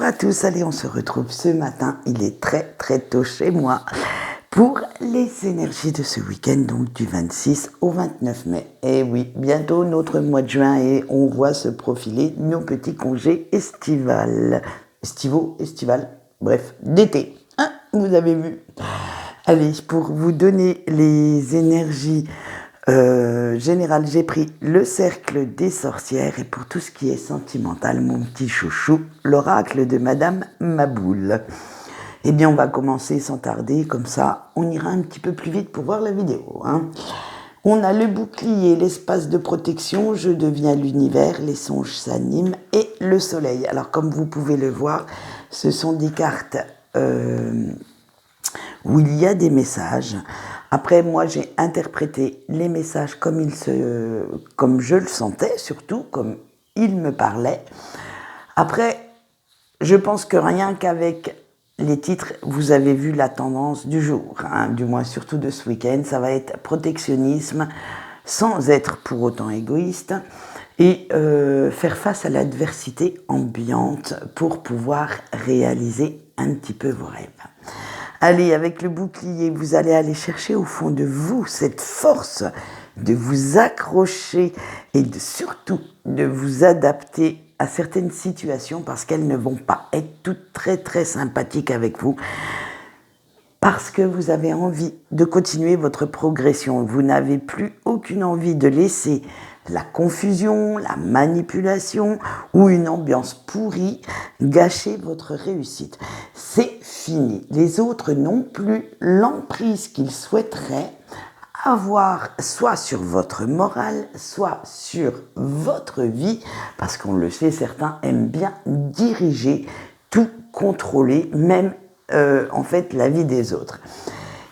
Bonjour à tous, allez on se retrouve ce matin, il est très tôt chez moi pour les énergies de ce week-end, donc du 26 au 29 mai. Et oui, bientôt notre mois de juin et on voit se profiler nos petits congés estivales, bref, d'été, hein, vous avez vu. Allez, pour vous donner les énergies générales, j'ai pris le cercle des sorcières et pour tout ce qui est sentimental, mon petit chouchou, l'oracle de Madame Maboule. Eh bien, on va commencer sans tarder, comme ça, on ira un petit peu plus vite pour voir la vidéo. Hein. On a le bouclier, l'espace de protection, je deviens l'univers, les songes s'animent et le soleil. Alors, comme vous pouvez le voir, ce sont des cartes où il y a des messages. Après, moi, j'ai interprété les messages comme je le sentais, surtout comme il me parlait. Après, je pense que rien qu'avec les titres, vous avez vu la tendance du jour, hein, du moins surtout de ce week-end, ça va être protectionnisme, sans être pour autant égoïste, et faire face à l'adversité ambiante pour pouvoir réaliser un petit peu vos rêves. Allez, avec le bouclier, vous allez aller chercher au fond de vous cette force de vous accrocher et surtout de vous adapter à certaines situations parce qu'elles ne vont pas être toutes très sympathiques avec vous. Parce que vous avez envie de continuer votre progression. Vous n'avez plus aucune envie de laisser la confusion, la manipulation ou une ambiance pourrie gâcher votre réussite. C'est fini. Les autres n'ont plus l'emprise qu'ils souhaiteraient avoir soit sur votre morale, soit sur votre vie, parce qu'on le sait, certains aiment bien diriger, tout contrôler, même en fait la vie des autres.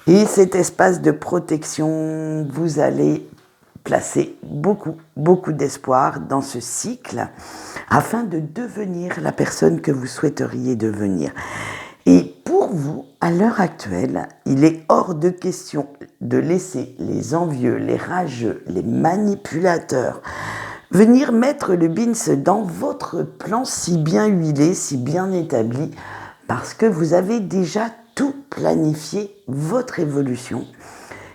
Et cet espace de protection, vous allez placer beaucoup d'espoir dans ce cycle afin de devenir la personne que vous souhaiteriez devenir. Et pour vous, à l'heure actuelle, il est hors de question de laisser les envieux, les rageux, les manipulateurs venir mettre le bins dans votre plan si bien huilé, si bien établi, parce que vous avez déjà tout planifié, votre évolution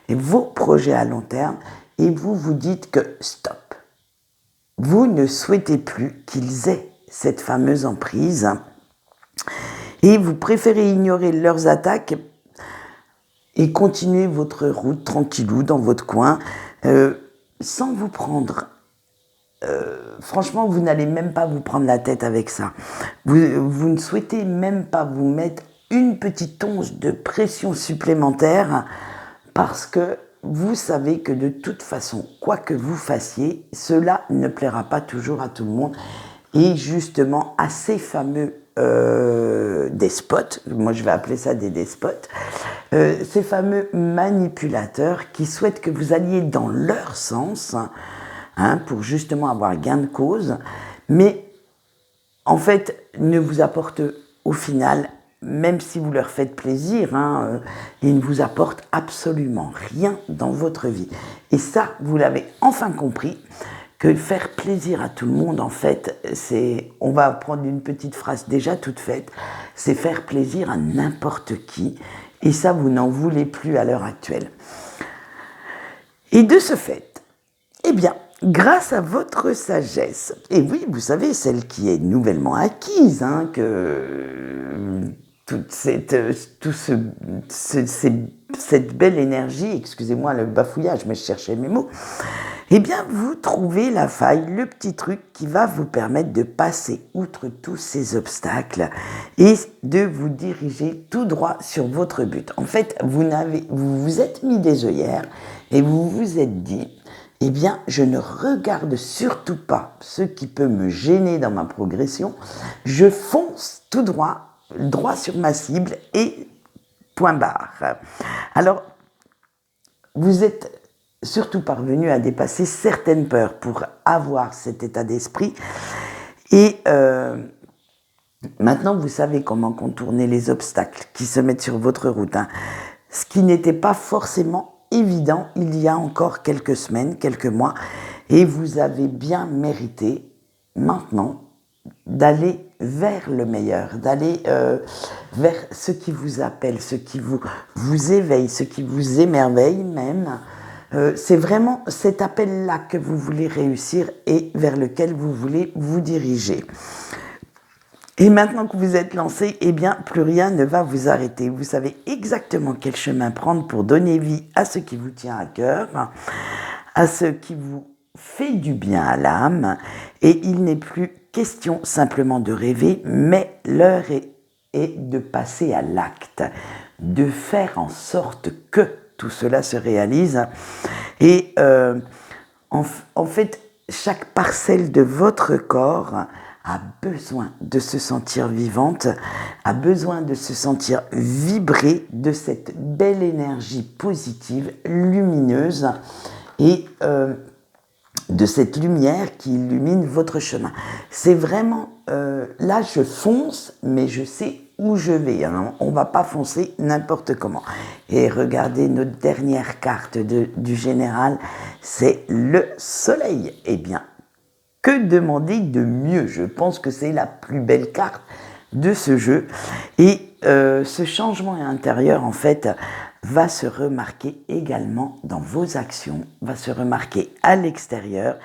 et vos projets à long terme, et vous vous dites que stop. Vous ne souhaitez plus qu'ils aient cette fameuse emprise et vous préférez ignorer leurs attaques et continuer votre route tranquillou dans votre coin sans vous prendre. Franchement, vous n'allez même pas vous prendre la tête avec ça. Vous ne souhaitez même pas vous mettre une petite once de pression supplémentaire parce que vous savez que de toute façon, quoi que vous fassiez, cela ne plaira pas toujours à tout le monde. Et justement, à ces fameux despotes, moi je vais appeler ça des despotes, ces fameux manipulateurs qui souhaitent que vous alliez dans leur sens, hein, pour justement avoir gain de cause, mais en fait ne vous apportent au final, même si vous leur faites plaisir, hein, ils ne vous apportent absolument rien dans votre vie. Et ça, vous l'avez enfin compris, que faire plaisir à tout le monde, en fait, on va prendre une petite phrase déjà toute faite, c'est faire plaisir à n'importe qui, et ça, vous n'en voulez plus à l'heure actuelle. Et de ce fait, eh bien, grâce à votre sagesse, et oui, vous savez, celle qui est nouvellement acquise, hein, que cette belle énergie, excusez-moi le bafouillage, mais je cherchais mes mots, eh bien, vous trouvez la faille, le petit truc qui va vous permettre de passer outre tous ces obstacles et de vous diriger tout droit sur votre but. En fait, vous vous êtes mis des œillères et vous vous êtes dit, eh bien, je ne regarde surtout pas ce qui peut me gêner dans ma progression, je fonce tout droit sur ma cible et point barre. Alors, vous êtes surtout parvenu à dépasser certaines peurs pour avoir cet état d'esprit. Et maintenant, vous savez comment contourner les obstacles qui se mettent sur votre route. Hein. Ce qui n'était pas forcément évident il y a encore quelques semaines, quelques mois. Et vous avez bien mérité maintenant d'aller vers le meilleur, d'aller vers ce qui vous appelle, ce qui vous éveille, ce qui vous émerveille même. C'est vraiment cet appel-là que vous voulez réussir et vers lequel vous voulez vous diriger. Et maintenant que vous êtes lancé, eh bien, plus rien ne va vous arrêter. Vous savez exactement quel chemin prendre pour donner vie à ce qui vous tient à cœur, à ce qui vous fait du bien à l'âme. Et il n'est plus question simplement de rêver, mais l'heure est de passer à l'acte, de faire en sorte que tout cela se réalise. Et en fait, chaque parcelle de votre corps a besoin de se sentir vivante, a besoin de se sentir vibrer de cette belle énergie positive, lumineuse, et de cette lumière qui illumine votre chemin. C'est vraiment, là je fonce, mais je sais où je vais. Hein. On ne va pas foncer n'importe comment. Et regardez notre dernière carte du général, c'est le soleil. Eh bien, que demander de mieux? Je pense que c'est la plus belle carte de ce jeu. Et ce changement intérieur, en fait, va se remarquer également dans vos actions, va se remarquer à l'extérieur.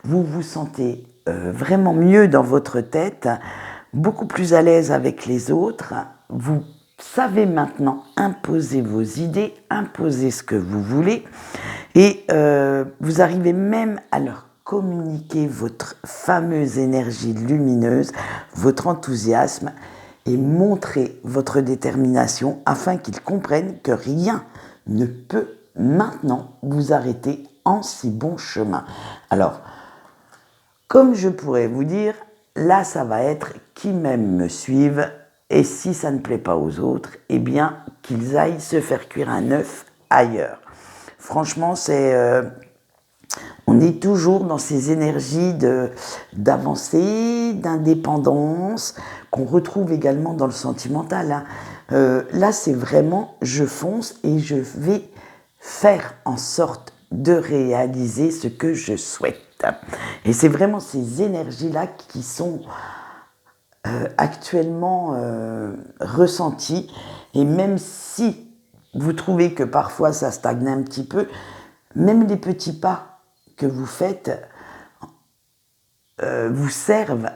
Vous vous sentez vraiment mieux dans votre tête, beaucoup plus à l'aise avec les autres. Vous savez maintenant imposer vos idées, imposer ce que vous voulez. Et vous arrivez même à leur communiquer votre fameuse énergie lumineuse, votre enthousiasme et montrer votre détermination afin qu'ils comprennent que rien ne peut maintenant vous arrêter en si bon chemin. Alors, comme je pourrais vous dire, là ça va être qui m'aime me suive et si ça ne plaît pas aux autres, eh bien qu'ils aillent se faire cuire un œuf ailleurs. Franchement, on est toujours dans ces énergies d'avancée, d'indépendance, qu'on retrouve également dans le sentimental. Hein. Là, c'est vraiment je fonce et je vais faire en sorte de réaliser ce que je souhaite. Et c'est vraiment ces énergies-là qui sont actuellement ressenties. Et même si vous trouvez que parfois ça stagne un petit peu, même les petits pas que vous faites vous servent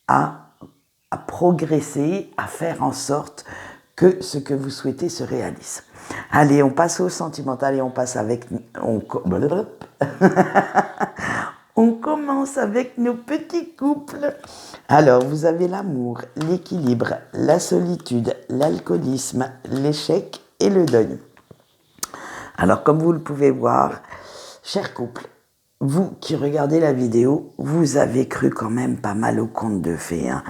à progresser, à faire en sorte que ce que vous souhaitez se réalise. Allez, on passe au sentimental et on passe avec... On commence avec nos petits couples. Alors, vous avez l'amour, l'équilibre, la solitude, l'alcoolisme, l'échec et le deuil. Alors, comme vous le pouvez voir, chers couples, vous qui regardez la vidéo, vous avez cru quand même pas mal au conte de fées, hein,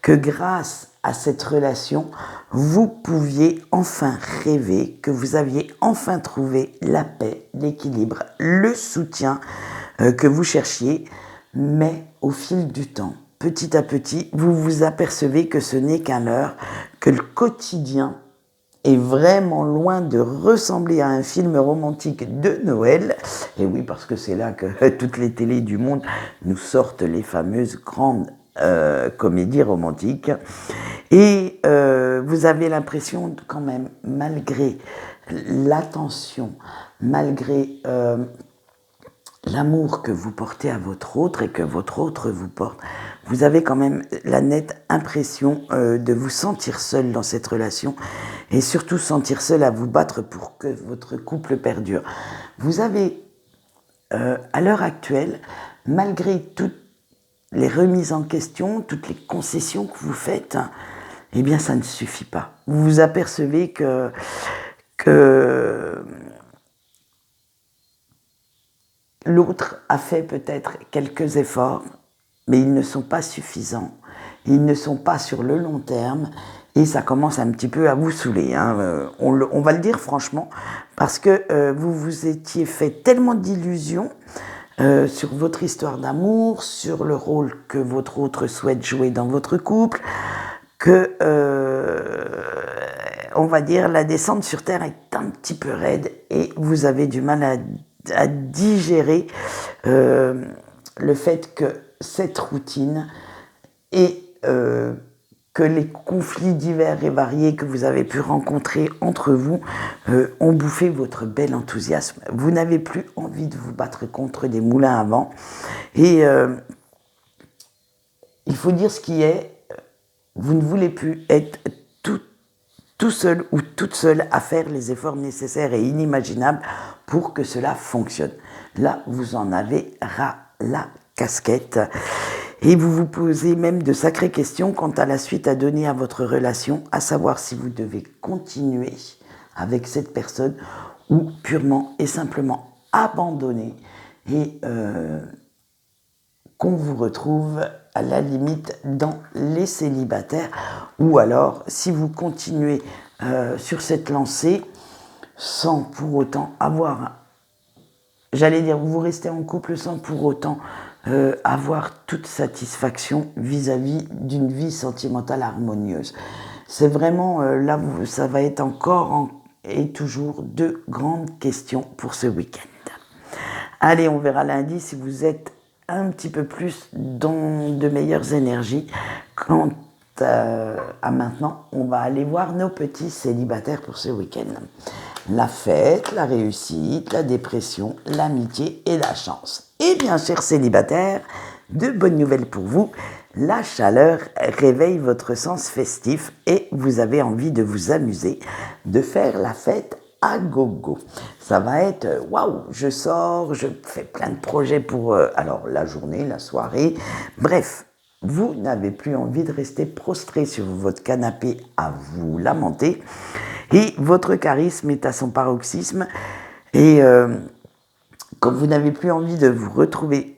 que grâce à cette relation, vous pouviez enfin rêver, que vous aviez enfin trouvé la paix, l'équilibre, le soutien que vous cherchiez, mais au fil du temps, petit à petit, vous vous apercevez que ce n'est qu'un leurre, que le quotidien est vraiment loin de ressembler à un film romantique de Noël. Et oui, parce que c'est là que toutes les télés du monde nous sortent les fameuses grandes comédies romantiques. Et vous avez l'impression quand même, malgré l'attention, malgré l'amour que vous portez à votre autre et que votre autre vous porte, vous avez quand même la nette impression de vous sentir seul dans cette relation et surtout sentir seul à vous battre pour que votre couple perdure. Vous avez, à l'heure actuelle, malgré toutes les remises en question, toutes les concessions que vous faites, eh bien ça ne suffit pas. Vous vous apercevez que l'autre a fait peut-être quelques efforts, mais ils ne sont pas suffisants. Ils ne sont pas sur le long terme et ça commence un petit peu à vous saouler. Hein. On va le dire franchement, parce que vous vous étiez fait tellement d'illusions sur votre histoire d'amour, sur le rôle que votre autre souhaite jouer dans votre couple, que, on va dire, la descente sur Terre est un petit peu raide et vous avez du mal à digérer le fait que cette routine est que les conflits divers et variés que vous avez pu rencontrer entre vous ont bouffé votre bel enthousiasme. Vous n'avez plus envie de vous battre contre des moulins à vent. Et il faut dire ce qui est, vous ne voulez plus être tout seul ou toute seule à faire les efforts nécessaires et inimaginables pour que cela fonctionne. Là, vous en avez ras la casquette. Et vous vous posez même de sacrées questions quant à la suite à donner à votre relation, à savoir si vous devez continuer avec cette personne ou purement et simplement abandonner et qu'on vous retrouve à la limite dans les célibataires, ou alors si vous continuez sur cette lancée sans pour autant avoir, j'allais dire, vous restez en couple sans pour autant avoir toute satisfaction vis-à-vis d'une vie sentimentale harmonieuse. C'est vraiment là où ça va être encore et toujours de grandes questions pour ce week-end. Allez, on verra lundi si vous êtes un petit peu plus dans de meilleures énergies. Quant à maintenant, on va aller voir nos petits célibataires pour ce week-end. La fête, la réussite, la dépression, l'amitié et la chance. Et bien, chers célibataires, de bonnes nouvelles pour vous. La chaleur réveille votre sens festif et vous avez envie de vous amuser, de faire la fête à gogo. Ça va être waouh, je sors, je fais plein de projets pour alors la journée, la soirée. Bref, vous n'avez plus envie de rester prostré sur votre canapé à vous lamenter. Et votre charisme est à son paroxysme. Et comme vous n'avez plus envie de vous retrouver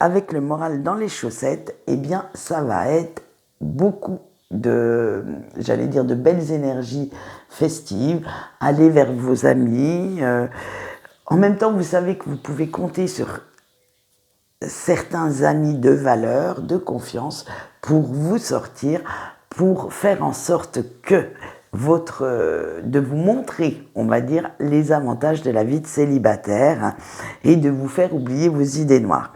avec le moral dans les chaussettes, eh bien, ça va être beaucoup de belles énergies festives. Allez vers vos amis. En même temps, vous savez que vous pouvez compter sur certains amis de valeur, de confiance, pour vous sortir, pour faire en sorte que de vous montrer, on va dire, les avantages de la vie de célibataire et de vous faire oublier vos idées noires.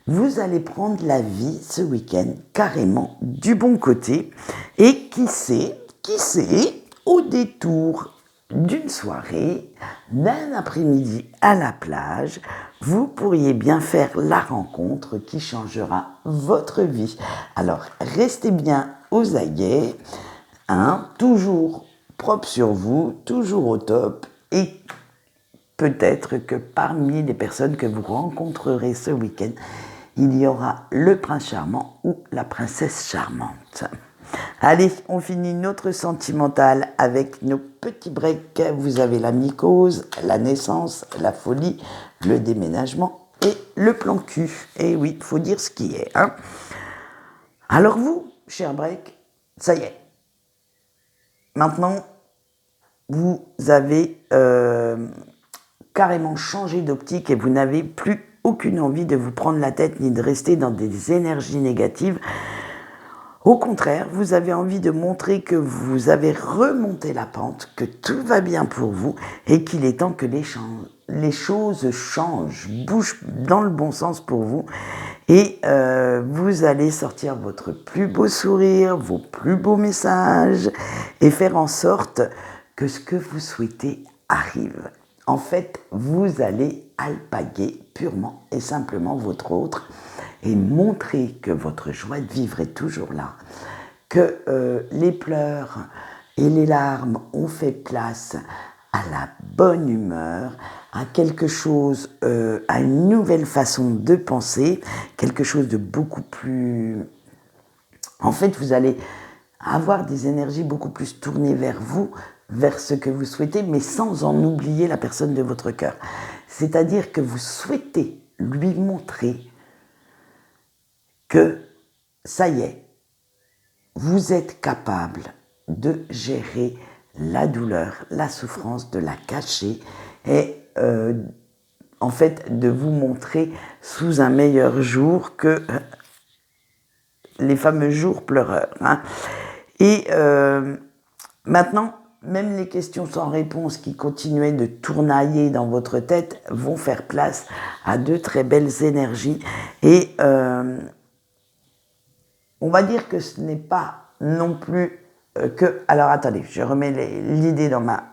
Vous allez prendre la vie ce week-end carrément du bon côté et qui sait, au détour d'une soirée, d'un après-midi à la plage, vous pourriez bien faire la rencontre qui changera votre vie. Alors, restez bien aux aguets, toujours propre sur vous, toujours au top, et peut-être que parmi les personnes que vous rencontrerez ce week-end, il y aura le prince charmant ou la princesse charmante. Allez, on finit notre sentimental avec nos petits breaks. Vous avez la mycose, la naissance, la folie, le déménagement et le plan cul. Et oui, il faut dire ce qui est. Alors vous, cher break, ça y est. Maintenant, vous avez carrément changé d'optique et vous n'avez plus aucune envie de vous prendre la tête ni de rester dans des énergies négatives. Au contraire, vous avez envie de montrer que vous avez remonté la pente, que tout va bien pour vous et qu'il est temps que les choses changent, bougent dans le bon sens pour vous. Et vous allez sortir votre plus beau sourire, vos plus beaux messages et faire en sorte que ce que vous souhaitez arrive. En fait, vous allez alpaguer purement et simplement votre autre et montrer que votre joie de vivre est toujours là, que les pleurs et les larmes ont fait place à la bonne humeur, à quelque chose, à une nouvelle façon de penser, quelque chose de beaucoup plus... En fait, vous allez avoir des énergies beaucoup plus tournées vers vous, vers ce que vous souhaitez, mais sans en oublier la personne de votre cœur. C'est-à-dire que vous souhaitez lui montrer que, ça y est, vous êtes capable de gérer la douleur, la souffrance, de la cacher et en fait de vous montrer sous un meilleur jour que les fameux jours pleureurs. Et maintenant, même les questions sans réponse qui continuaient de tournailler dans votre tête vont faire place à de très belles énergies et on va dire que ce n'est pas non plus que... Alors attendez, je remets l'idée dans ma...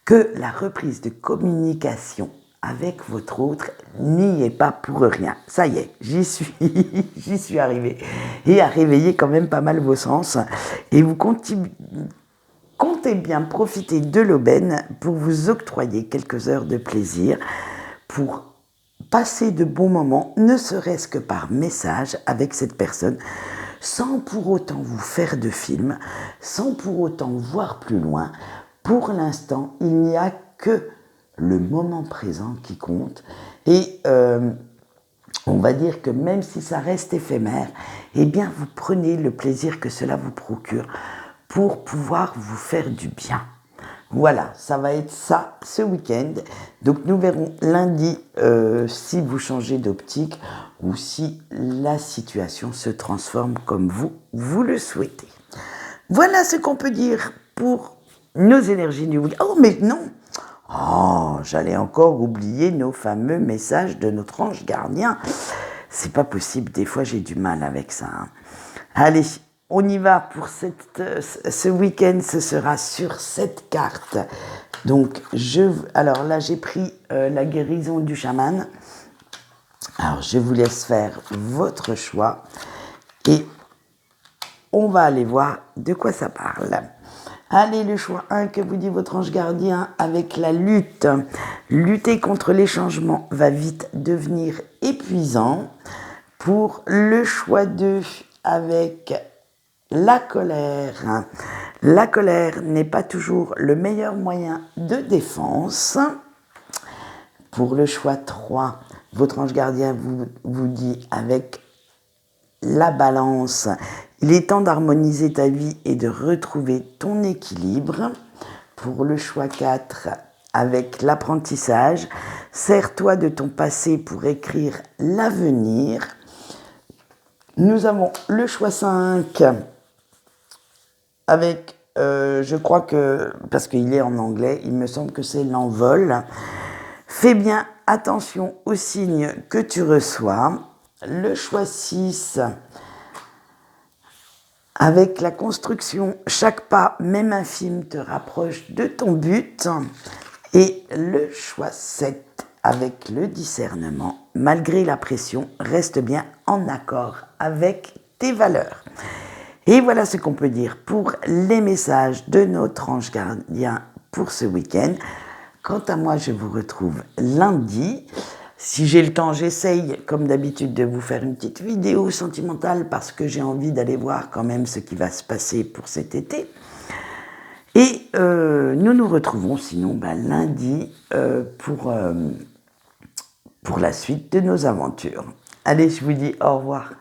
Que la reprise de communication avec votre autre n'y est pas pour rien. Ça y est, j'y suis arrivée. Et à réveiller quand même pas mal vos sens. Et vous comptez bien profiter de l'aubaine pour vous octroyer quelques heures de plaisir, pour passer de bons moments, ne serait-ce que par message avec cette personne, sans pour autant vous faire de film, sans pour autant voir plus loin. Pour l'instant, il n'y a que le moment présent qui compte. Et on va dire que même si ça reste éphémère, eh bien vous prenez le plaisir que cela vous procure pour pouvoir vous faire du bien. Voilà, ça va être ça ce week-end. Donc nous verrons lundi si vous changez d'optique ou si la situation se transforme comme vous le souhaitez. Voilà ce qu'on peut dire pour nos énergies du week-end. Oh mais non! Oh, j'allais encore oublier nos fameux messages de notre ange gardien. C'est pas possible, des fois j'ai du mal avec ça. Hein. Allez, on y va pour ce week-end, ce sera sur cette carte. Donc, alors là j'ai pris la guérison du chaman. Alors je vous laisse faire votre choix et on va aller voir de quoi ça parle. Allez, le choix 1, que vous dit votre ange gardien avec la lutte. Lutter contre les changements va vite devenir épuisant. Pour le choix 2, avec la colère. La colère n'est pas toujours le meilleur moyen de défense. Pour le choix 3, votre ange gardien vous dit avec la balance. Il est temps d'harmoniser ta vie et de retrouver ton équilibre. Pour le choix 4, avec l'apprentissage, sers-toi de ton passé pour écrire l'avenir. Nous avons le choix 5, avec, je crois que, parce qu'il est en anglais, il me semble que c'est l'envol. Fais bien attention aux signes que tu reçois. Le choix 6, avec la construction, chaque pas, même infime, te rapproche de ton but. Et le choix 7, avec le discernement, malgré la pression, reste bien en accord avec tes valeurs. Et voilà ce qu'on peut dire pour les messages de notre ange gardien pour ce week-end. Quant à moi, je vous retrouve lundi. Si j'ai le temps, j'essaye, comme d'habitude, de vous faire une petite vidéo sentimentale parce que j'ai envie d'aller voir quand même ce qui va se passer pour cet été. Et nous nous retrouvons sinon lundi pour la suite de nos aventures. Allez, je vous dis au revoir.